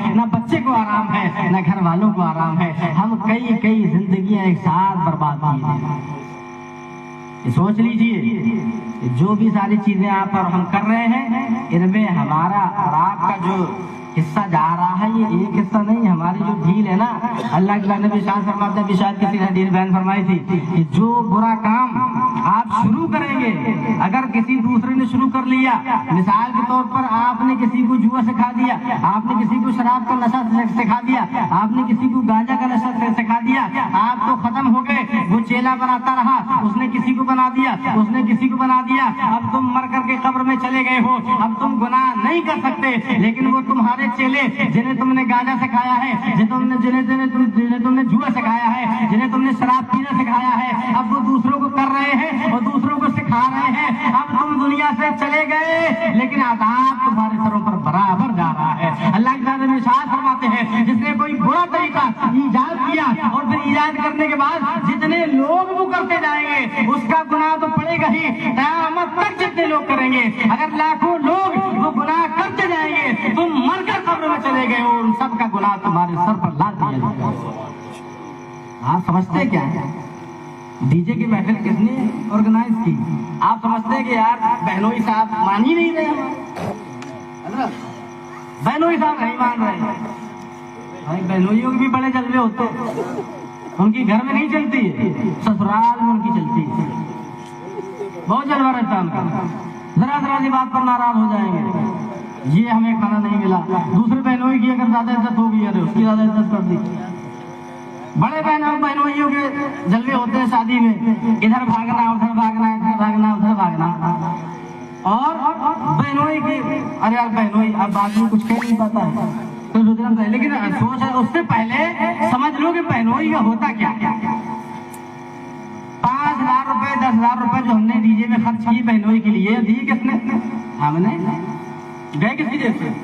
है, ना बच्चे को आराम है, ना घर वालों को आराम है। हम कई कई जिंदगियां एक साथ बर्बाद की। सोच लीजिए जो भी सारी चीजें आप और हम कर रहे हैं, इनमें हमारा और आपका जो हिस्सा जा रहा है, ये एक हिस्सा नहीं, हमारी जो ढील है ना, अल्लाह के नबी शान फरमाते हैं, शायद किसी ने हदीस बयान फरमाई थी कि जो बुरा काम आप शुरू करेंगे, अगर किसी दूसरे ने शुरू कर लिया, मिसाल के तौर पर आपने किसी को जुआ सिखा दिया, आपने किसी को शराब का नशा सिखा दिया, आपने किसी को गांजा का नशा सिखा दिया, आप तो खत्म हो गए। वो चेला बनाता रहा, उसने किसी को बना दिया, उसने किसी को बना दिया, अब तुम मर करके कब्र में चले गए हो, अब तुम गुनाह नहीं कर सकते। लेकिन वो तुम्हारे चेले जिन्हें तुमने गांजा सिखाया है, जिन्हें तुमने जुआ सिखाया है, जिन्हें तुमने शराब पीना सिखाया है, अब वो दूसरों को कर रहे हैं और दूसरों को सिखा रहे हैं। अब तुम दुनिया से चले गए, लेकिन आजाद तुम्हारे सरों पर बराबर जा रहा है। अल्लाह के नबी इरशाद फरमाते हैं, जिसने कोई बुरा तरीका ईजाद किया और फिर ईजाद करने के बाद जितने लोग वो करते जाएंगे, उसका गुनाह तो पड़ेगा ही, क़यामत तक जितने लोग करेंगे। अगर लाखों लोग वो गुनाह करते जाएंगे, तुम मरकर कब्र में चले गए हो, उन सबका गुनाह तुम्हारे सर पर लाद दिया जाएगा। आप समझते क्या है डीजे की महफिल किसने ऑर्गेनाइज की? आप समझते हैं कि यार बहनोई साहब मान ही नहीं रहे, बहनोई साहब नहीं मान रहे। भाई बहनोइयों के भी बड़े जलवे होते हैं, उनकी घर में नहीं चलती है, ससुराल में उनकी चलती है, बहुत जलवा रहता है उनका। जरा जरा सी बात पर नाराज हो जाएंगे, ये हमें खाना नहीं मिला। दूसरे बहनोई की अगर ज्यादा इज्जत होगी, अरे उसकी ज्यादा इज्जत कर दी। बड़े बहनोइयों के जलवे होते हैं शादी में, इधर भागना उधर भागना, इधर भागना उधर भागना। और बहनोई की, अरे यार बहनोई अब आदमी कुछ कह नहीं पाता है तो रुद्रम है, लेकिन सोच है उससे पहले समझ लो कि बहनोई का होता क्या। 5,000 रुपए 10,000 रुपए जो हमने डीजे में खर्च किए बहनोई के लिए, दी किसने? हमने। गए किसकी जेब से?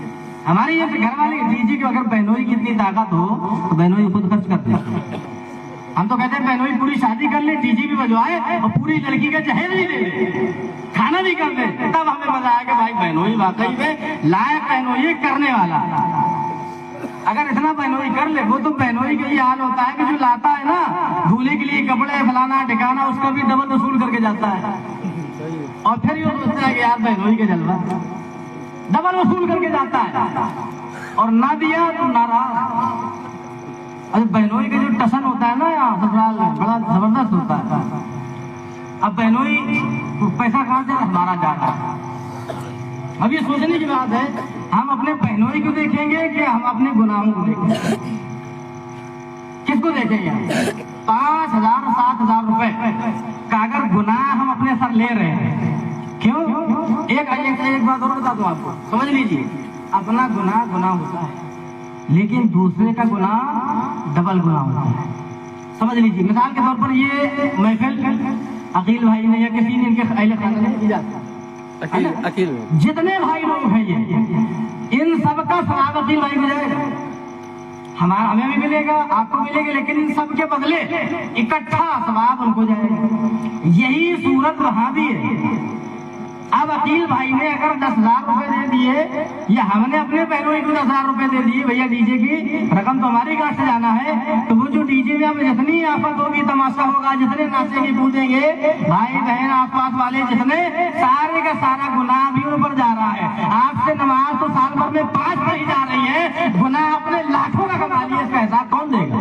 हमारे ये घर वाले डीजे की। अगर बहनोई की इतनी ताकत हो तो बहनोई खुद खर्च करते हैं। हम तो कहते हैं बहनोई पूरी शादी कर ले, डीजे भी बजवाए और पूरी लड़की का जहेज भी दे दे, खाना भी कर दे, तब हमें मजा आया कि भाई बहनोई वाकई में लायक बहनोई करने वाला। अगर इतना बहनोई कर ले, वो तो बहनोई का ये हाल होता है कि जो लाता है ना दूल्हे के लिए कपड़े फलाना ठिकाना, उसका भी डबल वसूल करके जाता है, और फिर ये सोचता है कि यार बहनोई के जलवा, डबल वसूल करके जाता है, और ना दिया तो नाराज। अरे बहनोई का जो टसन होता है ना यहाँ ससुराल में, बड़ा जबरदस्त होता है। अब बहनोई तो पैसा कहाँ से हमारा जाता है। अब ये सोचने की बात है, हम अपने बहनोई को देखेंगे कि हम अपने गुनाहों को देखेंगे? किसको देखेंगे? 5,000 7,000 रुपए का अगर गुनाह हम अपने सर ले रहे हैं, क्यों? एक बात और बता दूं आपको, समझ लीजिए, अपना गुनाह गुनाह होता है, लेकिन दूसरे का गुनाह डबल गुनाह होता है। समझ लीजिए, मिसाल के तौर पर ये महफिल अकील भाई ने या किसी ने इनके अहले खाने ने की जाती, अकील जितने भाई लोग हैं ये, इन सबका सवाब अकील भाई को जाएगा, हमें भी मिलेगा, आपको मिलेगा, लेकिन इन सब के बदले इकट्ठा सवाब उनको जाएगा। यही सूरत वहां भी है। अब अकील भाई ने अगर 10,000 रुपए दे दिए, या हमने अपने बहनों को 10,000 रुपए दे दिए, भैया डीजे की रकम तो हमारी गांठ से जाना है, तो वो जो डीजे में अब जितनी आफत होगी, तमाशा होगा, जितने नाचेंगे कूदेंगे भाई बहन आसपास वाले जितने, सारे का सारा गुनाह भी उन पर जा रहा है। आपसे नमाज तो साल भर में 5 नहीं जा रही है, गुनाह अपने लाखों का कमा लिया, इसका हिसाब कौन देगा?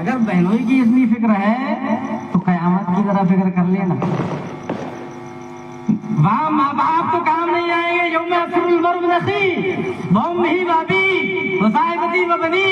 अगर बहनोई की इतनी फिक्र है तो कयामत की जरा फिक्र कर लेना। वहां माँ बाप तो काम नहीं आएंगे। यौम अफरुल मर्द नसी बउम्मिही वाबी वसाइबती वबनी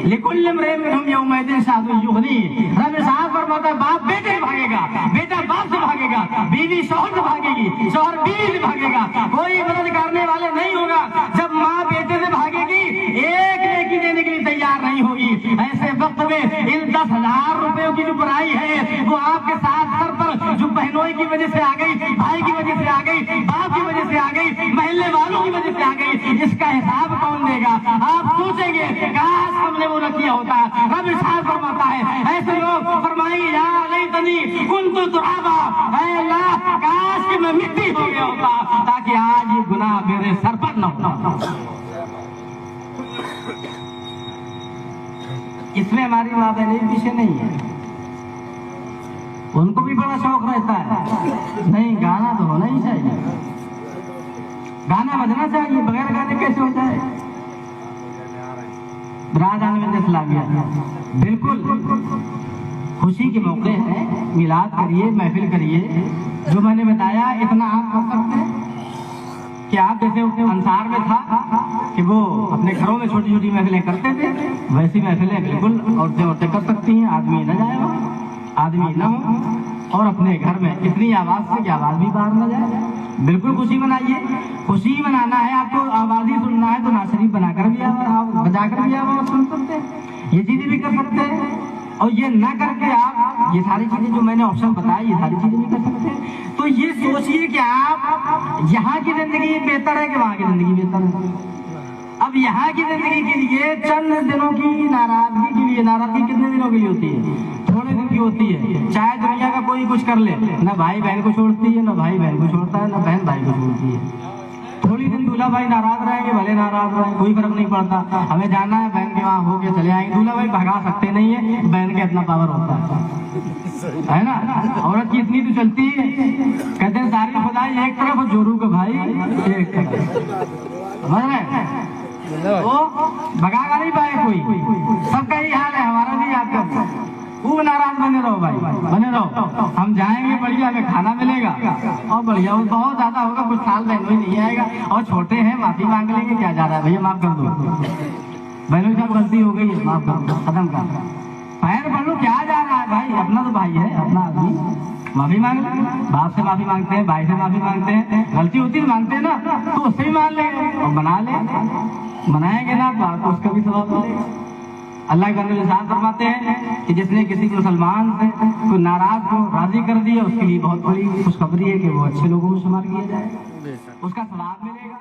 लिकुल्लि इम्रिइन मिनहुम यौमइदिन शाअनुन युगनी। रब साहब फरमाता है, बाप बेटे से भागेगा, बेटा बाप से भागेगा, बीवी शौहर से भागेगी, शौहर बीवी से भागेगा, कोई मदद करने वाले नहीं होगा। जब माँ बेटे से भागेगी, एक नेकी देने के लिए तैयार नहीं होगी। ऐसे वक्त में इन 10,000 रुपयों की जो बुराई है वो आपके साथ सर पर जो बहनोई की वजह से आ गई, भाई की वजह से आ गई, बाप की वजह से आ गई, महल्ले वालों की वजह से आ गई, इसका हिसाब कौन देगा? आप सोचेंगे काश हमने वो न किया होता। रब इरशाद फरमाता है, ऐसे लोग फरमाएंगे, या लैतनी कुन्तु तुराबा, ऐ अल्लाह काश कि मैं मिट्टी हो गया होता, ताकि आज ये गुनाह मेरे सर पर पर न हो। इसमें हमारी माँ बहनें पीछे नहीं है, उनको भी बड़ा शौक रहता है, नहीं गाना तो होना ही चाहिए, गाना बजना चाहिए, बगैर गाने कैसे हो जाए। राजान में इस्लामिया बिल्कुल खुशी के मौके हैं, मिलाद करिए, महफिल करिए। जो मैंने बताया इतना आप कर सकते हैं कि आप जैसे अंसार में था कि वो अपने घरों में छोटी छोटी महफिलें करते थे, वैसी महफिलें बिल्कुल औरतें कर सकती हैं। आदमी न जाए वहाँ, आदमी न हो, और अपने घर में इतनी आवाज से कि आवाज भी बाहर न जाए। बिल्कुल खुशी मनाइए। खुशी मनाना है आपको, आवाज ही सुनना है तो नाज शरीफ बनाकर भी आप बजाकर भी आप सुन सकते हैं, ये चीजें भी कर सकते हैं। और ये ना करके आप ये सारी चीजें जो मैंने ऑप्शन बताया, ये सारी चीजें भी कर सकते हैं। तो ये सोचिए कि आप यहाँ की जिंदगी बेहतर है कि वहां की जिंदगी बेहतर है। अब यहाँ की जिंदगी के लिए चंद दिनों की नाराजगी के लिए, नाराजगी कितने दिनों के लिए होती है? थोड़े दिन की होती है। चाहे दुनिया का कोई कुछ कर ले, ना भाई बहन को छोड़ती है, ना भाई बहन को छोड़ता है, ना बहन भाई को छोड़ती है। थोड़ी दिन दूल्हा भाई नाराज रहेंगे, भले नाराज रहे, कोई फर्क नहीं पड़ता। हमें जाना है, बहन के वहां होके चले आएंगे। दूल्हा भाई भगा सकते नहीं है, बहन का इतना पावर होता है ना। औरत की इतनी तो चलती है, कहते हैं सारी खुदाई एक तरफ, जोरू का भाई एक तरफ, समझ रहे? तो भगागा नहीं पाए कोई, सबका ही हाल है, हमारा भी आपका। खूब नाराज बने रहो भाई, बने रहो। हम जाएंगे, बढ़िया हमें खाना मिलेगा और बढ़िया बहुत ज्यादा होगा, कुछ साल बहनों ही नहीं आएगा। और छोटे हैं, माफी मांग लेंगे, क्या जा रहा है भैया, माफ कर दो, बहनों की गलती हो गई है, माफ कर दो, खत्म कर, पैर पढ़ लो, क्या जा रहा है भाई, अपना तो भाई है, अपना आदमी, माफी मांग ले। बाप से माफी मांगते हैं, भाई से माफी मांगते हैं, गलती होती है मांगते हैं ना, तो उससे भी मान लेंगे और बना ले, मनाएंगे ना तो उसका भी सवाब मिलेगा। अल्लाह के बंदे साथ फरमाते हैं कि जिसने किसी मुसलमान से कोई नाराज को राजी कर दिया, उसके लिए बहुत बड़ी खुशखबरी है कि वो अच्छे लोगों में शुमार किया जाए, उसका सवाब मिलेगा।